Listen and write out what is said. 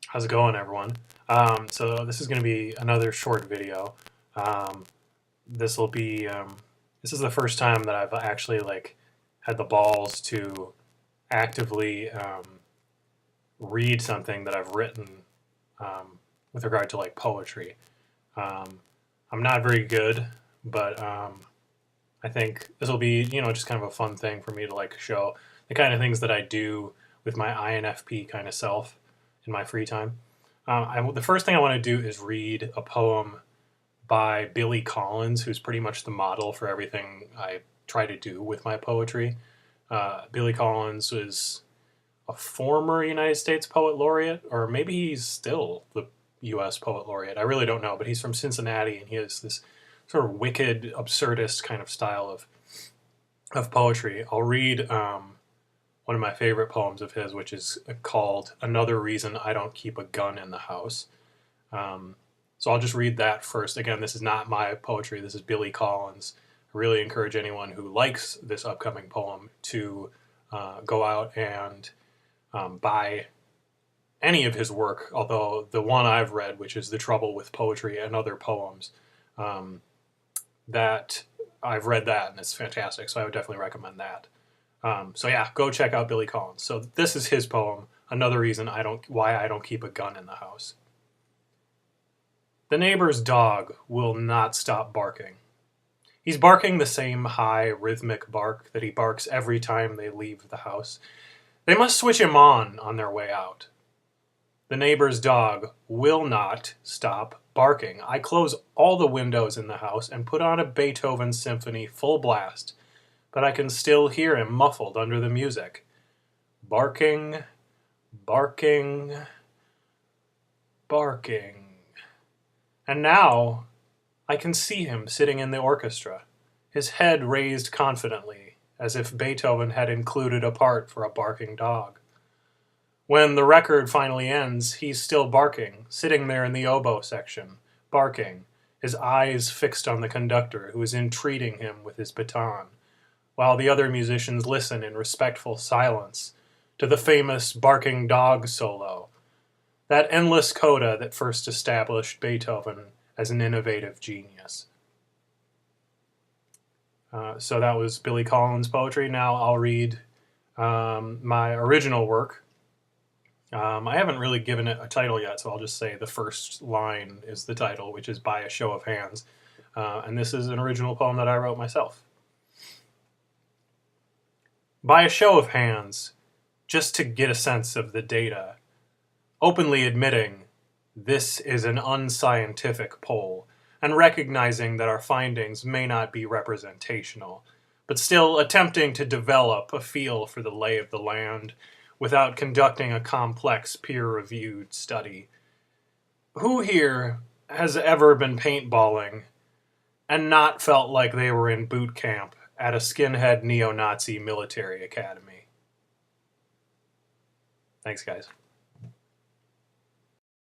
How's it going, everyone? So this is going to be another short video. Um, this will be this is the first time that I've actually had the balls to actively read something that I've written with regard to poetry. Um, I'm not very good, but I think this will be just kind of a fun thing for me to show the kind of things that I do with my INFP kind of self in my free time. The first thing I want to do is read a poem by Billy Collins, who's pretty much the model for everything I try to do with my poetry. Billy Collins is a former United States Poet Laureate, or maybe he's still the U.S. Poet Laureate. I really don't know, but he's from Cincinnati, and he has this sort of wicked, absurdist kind of style of poetry. I'll read one of my favorite poems of his, which is called "Another Reason I Don't Keep a Gun in the House." So I'll just read that first. Again, this is not my poetry. This is Billy Collins. I really encourage anyone who likes this upcoming poem to go out and buy any of his work, although the one I've read, which is The Trouble with Poetry and Other Poems, that I've read that and it's fantastic, so I would definitely recommend that. So yeah, go check out Billy Collins. So this is his poem, "Another Reason Why I Don't Keep a Gun in the House." The neighbor's dog will not stop barking. He's barking the same high, rhythmic bark that he barks every time they leave the house. They must switch him on their way out. The neighbor's dog will not stop barking. I close all the windows in the house and put on a Beethoven symphony full blast, but I can still hear him muffled under the music. Barking, barking, barking. And now I can see him sitting in the orchestra, his head raised confidently, as if Beethoven had included a part for a barking dog. When the record finally ends, he's still barking, sitting there in the oboe section, barking, his eyes fixed on the conductor who is entreating him with his baton, while the other musicians listen in respectful silence to the famous barking dog solo, that endless coda that first established Beethoven as an innovative genius. So that was Billy Collins' poetry. Now I'll read my original work. I haven't really given it a title yet, so I'll just say the first line is the title, which is "By a Show of Hands." And this is an original poem that I wrote myself. By a show of hands, just to get a sense of the data, openly admitting this is an unscientific poll, and recognizing that our findings may not be representational, but still attempting to develop a feel for the lay of the land without conducting a complex peer-reviewed study. Who here has ever been paintballing and not felt like they were in boot camp at a skinhead neo-Nazi military academy? Thanks, guys.